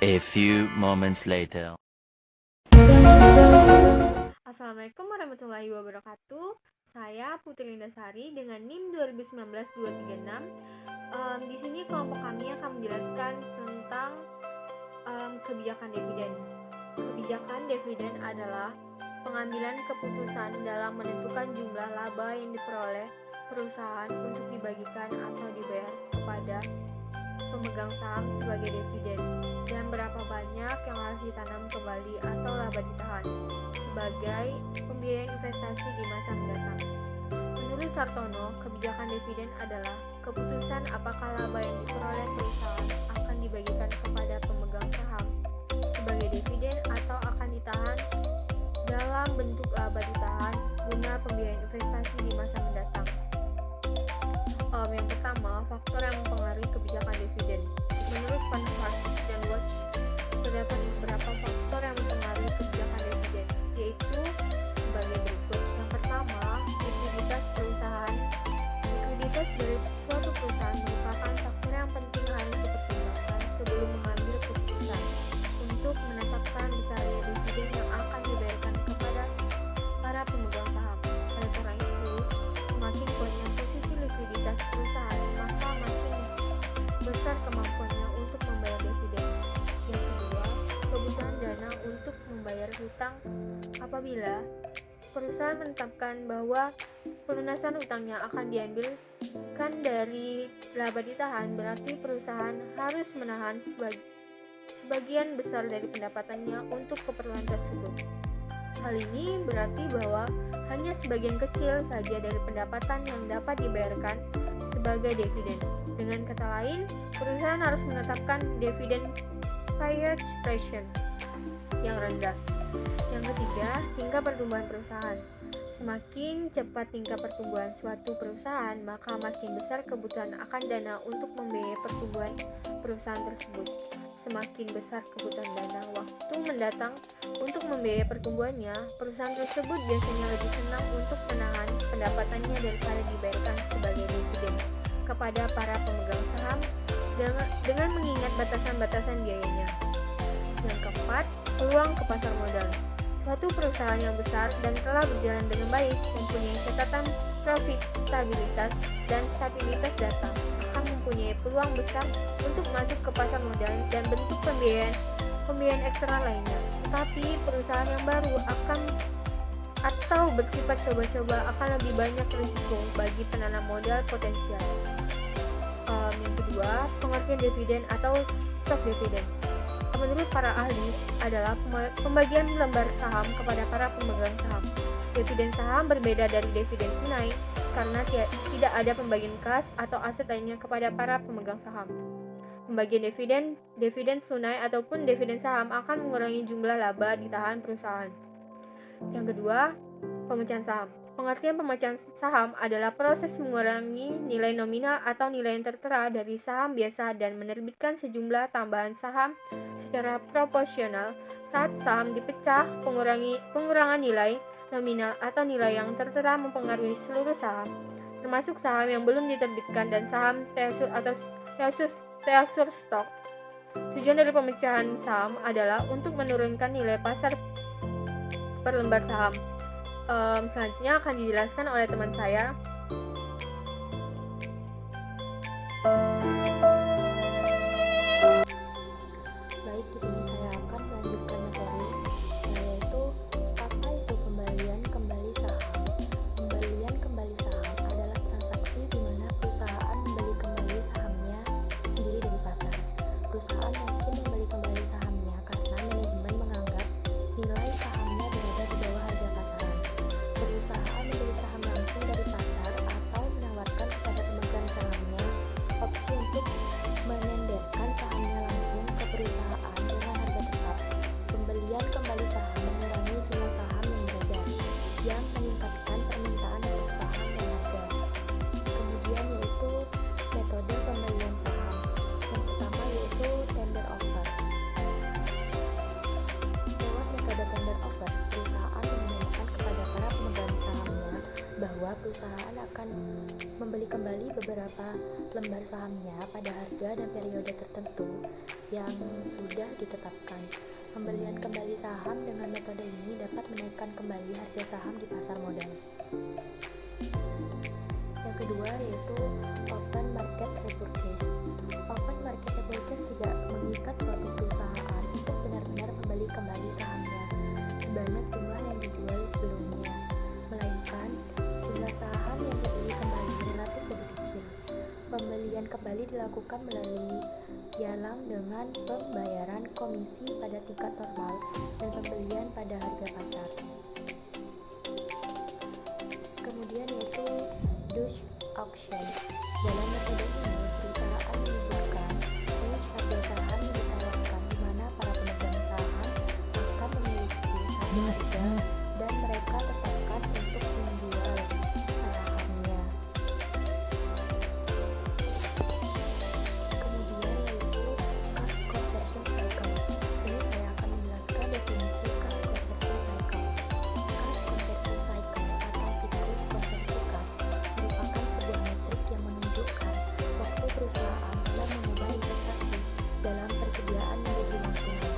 A few moments later. Assalamualaikum warahmatullahi wabarakatuh. Saya Putri Lindasari dengan NIM 2019-236. Di sini kelompok kami akan menjelaskan tentang kebijakan dividen. Kebijakan dividen adalah pengambilan keputusan dalam menentukan jumlah laba yang diperoleh perusahaan untuk dibagikan atau dibayar kepada pemegang saham sebagai dividen, dan berapa banyak yang harus ditanam kembali atau laba ditahan sebagai pembiayaan investasi di masa mendatang. Menurut Sartono, kebijakan dividen adalah keputusan apakah laba yang diperoleh perusahaan akan dibagikan kepada pemegang saham sebagai dividen atau akan ditahan dalam bentuk laba ditahan guna pembiayaan investasi di masa mendatang. Yang pertama, faktor yang mempengaruhi kebijakan dividen. Menurut Vanguard dan Watch, terdapat beberapa faktor yang mempengaruhi kebijakan dividen, yaitu sebagai berikut. Yang pertama, likuiditas perusahaan. Likuiditas dari suatu perusahaan merupakan faktor yang penting harus dipertimbangkan sebelum mengambil keputusan untuk menetapkan besarnya dividen yang akan dibayarkan kepada para pemegang saham. Oleh karena itu, semakin kuatnya posisi likuiditas perusahaan, maka makin besar kemampuannya untuk membayar dividen. Yang kedua, kebutuhan dana untuk membayar hutang. Apabila perusahaan menetapkan bahwa pelunasan hutangnya akan diambilkan dari laba ditahan, berarti perusahaan harus menahan sebagian besar dari pendapatannya untuk keperluan tersebut. Hal ini berarti bahwa hanya sebagian kecil saja dari pendapatan yang dapat dibayarkan sebagai dividen. Dengan kata lain, perusahaan harus menetapkan dividen payout ratio yang rendah. Yang ketiga, tingkat pertumbuhan perusahaan. Semakin cepat tingkat pertumbuhan suatu perusahaan, maka makin besar kebutuhan akan dana untuk membiayai pertumbuhan perusahaan tersebut. Semakin besar kebutuhan dana waktu mendatang untuk membiayai pertumbuhannya, perusahaan tersebut biasanya lebih senang untuk menahan pendapatannya daripada dibayarkan sebagai dividen kepada para pemegang saham dengan mengingat batasan-batasan biayanya. Yang keempat, peluang ke pasar modal. Suatu perusahaan yang besar dan telah berjalan dengan baik, mempunyai catatan profitabilitas dan stabilitas data, akan mempunyai peluang besar untuk masuk ke pasar modal dan bentuk pembiayaan eksternal lainnya. Tetapi perusahaan yang baru atau bersifat coba-coba akan lebih banyak risiko bagi penanam modal potensial. Yang kedua, pengertian dividen atau stok dividen. Menurut para ahli adalah pembagian lembar saham kepada para pemegang saham. Dividen saham berbeda dari dividen tunai karena tidak ada pembagian kas atau aset lainnya kepada para pemegang saham. Pembagian dividen tunai ataupun dividen saham akan mengurangi jumlah laba ditahan perusahaan. Yang kedua, pemecahan saham. Pengertian pemecahan saham adalah proses mengurangi nilai nominal atau nilai yang tertera dari saham biasa dan menerbitkan sejumlah tambahan saham secara proporsional. Saat saham dipecah, pengurangan nilai nominal atau nilai yang tertera mempengaruhi seluruh saham, termasuk saham yang belum diterbitkan dan saham treasury stock. Tujuan dari pemecahan saham adalah untuk menurunkan nilai pasar per lembar saham. Selanjutnya akan dijelaskan oleh teman saya. Baik, di sini saya akan melanjutkan materi, yaitu apa itu pembelian kembali saham. Pembelian kembali saham adalah transaksi di mana perusahaan membeli kembali sahamnya sendiri dari pasar. Perusahaan mungkin membeli kembali sahamnya karena manajemen menganggap nilai sahamnya berada di bawah harga pasaran. Perusahaan membeli saham langsung dari pasar atau menawarkan kepada pemegang sahamnya opsi untuk menenderkan sahamnya langsung ke perusahaan dengan bahwa perusahaan akan membeli kembali beberapa lembar sahamnya pada harga dan periode tertentu yang sudah ditetapkan. Pembelian kembali saham dengan metode ini dapat menaikkan kembali harga saham di pasar modal. Yang kedua yaitu open market repurchase. Open market repurchase tidak mengikat suatu perusahaan untuk benar-benar membeli kembali sahamnya sebanyak jumlah yang dijual sebelumnya, melainkan jumlah saham yang dibeli kembali relatif lebih kecil. Pembelian kembali dilakukan melalui pialang dengan pembayaran komisi pada tingkat normal dan pembelian pada harga pasar. Kemudian yaitu Dutch auction. Dalam metode ini, perusahaan menyebutkan range harga saham yang ditawarkan di mana para pemegang saham akan memiliki satu harga dan mereka tetapkan untuk menjual sahamnya. Kemudian yaitu cash conversion cycle. Sini saya akan menjelaskan definisi cash conversion cycle. Cash conversion cycle atau siklus konversi kas merupakan sebuah metrik yang menunjukkan waktu perusahaan dalam mengubah investasi dalam persediaan menjadi uang tunai.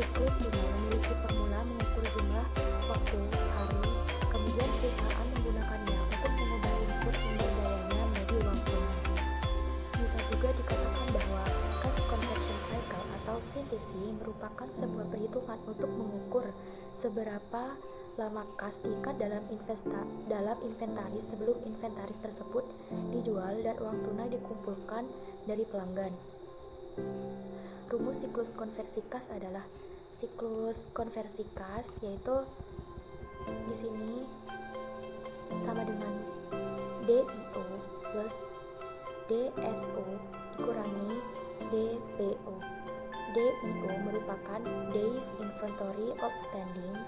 Siklus bunga memiliki formula mengukur jumlah waktu, hari, kemudian perusahaan menggunakannya untuk mengubah input sumber dayanya menjadi uang tunai. Bisa juga dikatakan bahwa cash conversion cycle atau CCC merupakan sebuah perhitungan untuk mengukur seberapa lama kas diikat dalam inventaris sebelum inventaris tersebut dijual dan uang tunai dikumpulkan dari pelanggan. Rumus siklus konversi kas adalah siklus konversi kas yaitu di sini sama dengan DIO plus DSO dikurangi DPO. DIO merupakan Days Inventory Outstanding,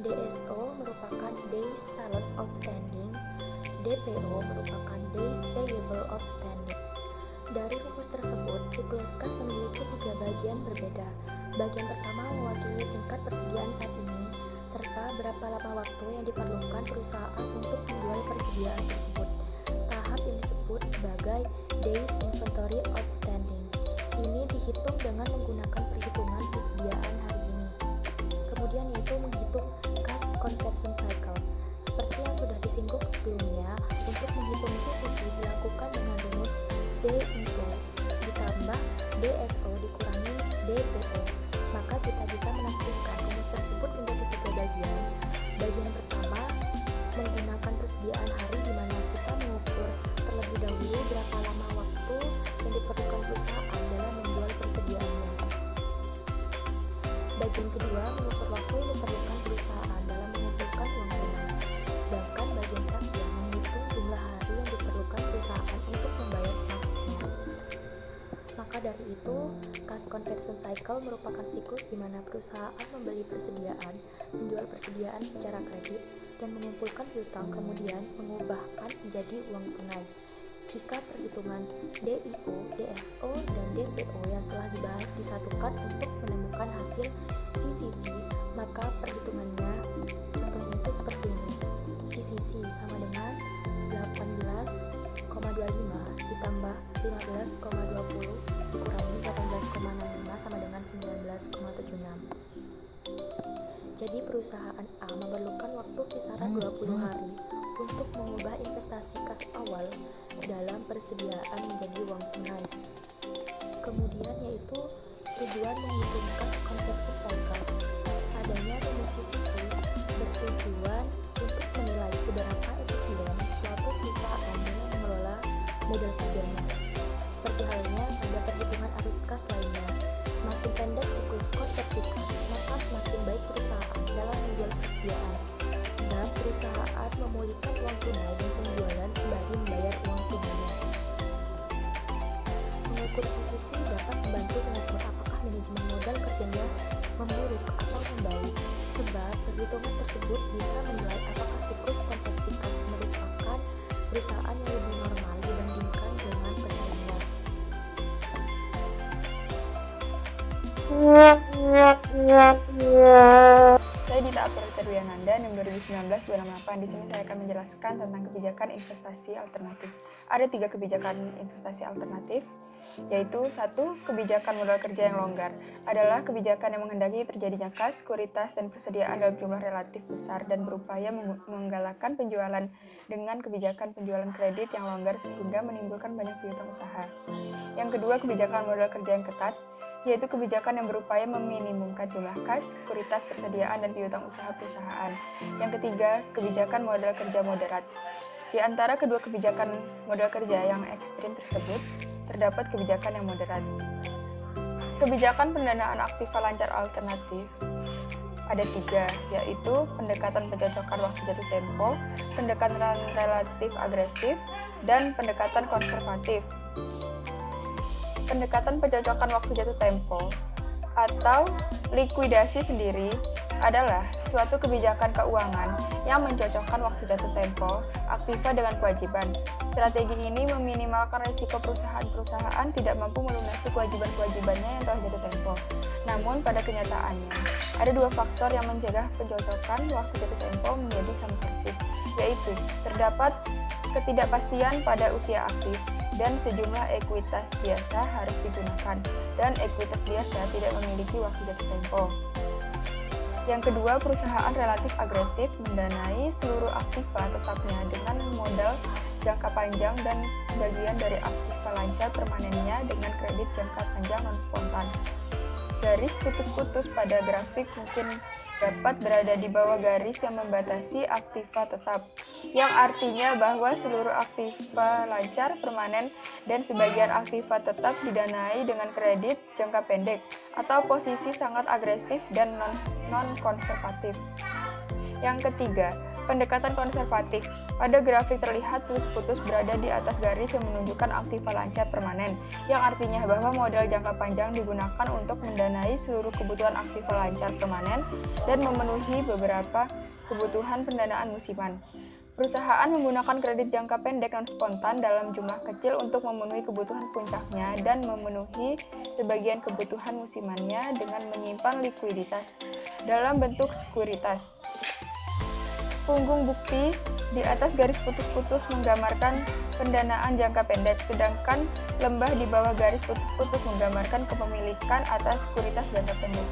DSO merupakan Days Sales Outstanding, DPO merupakan Days Payable Outstanding. Dari rumus tersebut, siklus kas memiliki 3 bagian berbeda. Bagian pertama mewakili tingkat persediaan saat ini, serta berapa lama waktu yang diperlukan perusahaan untuk menjual persediaan tersebut. Tahap yang disebut sebagai Days Inventory Outstanding. Ini dihitung dengan menggunakan perhitungan persediaan hari ini. Kemudian yaitu menghitung cash conversion cycle. Seperti yang sudah disinggung sebelumnya, untuk menghitung CCC dilakukan dengan rumus DIO ditambah DSO dikurangi DPO. Maka kita bisa menafsirkan rumus tersebut menjadi 3 bagian. Bagian pertama menggunakan persediaan hari di mana kita mengukur terlebih dahulu berapa lama waktu yang diperlukan perusahaan dalam menjual persediaannya. Bagian kedua mengukur waktu yang diperlukan perusahaan dalam mengumpulkan uang tunai. Sedangkan bagian terakhir menghitung jumlah hari yang diperlukan perusahaan untuk membayar masuknya. Maka dari itu, cash conversion cycle merupakan siklus di mana perusahaan membeli persediaan, menjual persediaan secara kredit, dan mengumpulkan piutang kemudian mengubahkan menjadi uang tunai. Jika perhitungan DIO, DSO, dan DPO yang telah dibahas disatukan untuk menemukan hasil CCC, maka perhitungannya contohnya itu seperti ini. CCC sama dengan 18,25 ditambah 15,20 dikurangi 18,65 sama dengan 19,76. Jadi perusahaan A memerlukan waktu kisaran 20 hari untuk mengubah investasi kas awal dalam persediaan menjadi uang tunai. Kemudian yaitu tujuan menghitung cash conversion cycle. Adanya rumus CCC bertujuan untuk menilai seberapa efisien suatu perusahaan dalam mengelola modal kerjanya. Seperti halnya pada perhitungan arus kas lainnya, semakin pendek siklus konversi kas, maka semakin baik perusahaan dalam menjual persediaan. Sebab perusahaan memulihkan uang tunai dan penjualan sembari membayar uang tunainya. Mengukur CCC dapat membantu mengukur apakah manajemen modal kerjanya memburuk atau membaik, sebab perhitungan tersebut bisa menilai apakah siklus konversi kas merupakan perusahaan yang lebih normal dibandingkan dengan pesaingnya. Saya Dita Apurita Deyananda, NIM 2019-268. Di sini saya akan menjelaskan tentang kebijakan investasi alternatif. Ada 3 kebijakan investasi alternatif, yaitu 1. Kebijakan modal kerja yang longgar adalah kebijakan yang menghendaki terjadinya kas, sekuritas, dan persediaan dalam jumlah relatif besar dan berupaya menggalakkan penjualan dengan kebijakan penjualan kredit yang longgar sehingga menimbulkan banyak piutang usaha. Yang kedua, kebijakan modal kerja yang ketat, yaitu kebijakan yang berupaya meminimumkan jumlah kas, sekuritas, persediaan, dan piutang usaha perusahaan. Yang ketiga, kebijakan modal kerja moderat. Di antara kedua kebijakan modal kerja yang ekstrim tersebut, terdapat kebijakan yang moderat. Kebijakan pendanaan aktiva lancar alternatif ada 3, yaitu pendekatan pencocokan waktu jatuh tempo, pendekatan relatif agresif, dan pendekatan konservatif. Pendekatan pencocokan waktu jatuh tempo atau likuidasi sendiri adalah suatu kebijakan keuangan yang mencocokkan waktu jatuh tempo aktiva dengan kewajiban. Strategi ini meminimalkan risiko perusahaan-perusahaan tidak mampu melunasi kewajiban-kewajibannya yang telah jatuh tempo. Namun pada kenyataannya, ada 2 faktor yang mencegah pencocokan waktu jatuh tempo menjadi sama persis, yaitu terdapat ketidakpastian pada usia aktif dan sejumlah ekuitas biasa harus digunakan, dan ekuitas biasa tidak memiliki waktu jatuh tempo. Yang kedua, perusahaan relatif agresif mendanai seluruh aktiva tetapnya dengan modal jangka panjang dan bagian dari aktiva lancar permanennya dengan kredit jangka panjang non-spontan. Garis putus-putus pada grafik mungkin dapat berada di bawah garis yang membatasi aktiva tetap, yang artinya bahwa seluruh aktiva lancar permanen dan sebagian aktiva tetap didanai dengan kredit jangka pendek atau posisi sangat agresif dan non-konservatif. Yang ketiga, pendekatan konservatif. Pada grafik terlihat putus-putus berada di atas garis yang menunjukkan aktiva lancar permanen, yang artinya bahwa modal jangka panjang digunakan untuk mendanai seluruh kebutuhan aktiva lancar permanen dan memenuhi beberapa kebutuhan pendanaan musiman. Perusahaan menggunakan kredit jangka pendek non-spontan dalam jumlah kecil untuk memenuhi kebutuhan puncaknya dan memenuhi sebagian kebutuhan musimannya dengan menyimpan likuiditas dalam bentuk sekuritas. Punggung bukti di atas garis putus-putus menggambarkan pendanaan jangka pendek, sedangkan lembah di bawah garis putus-putus menggambarkan kepemilikan atas sekuritas jangka pendek.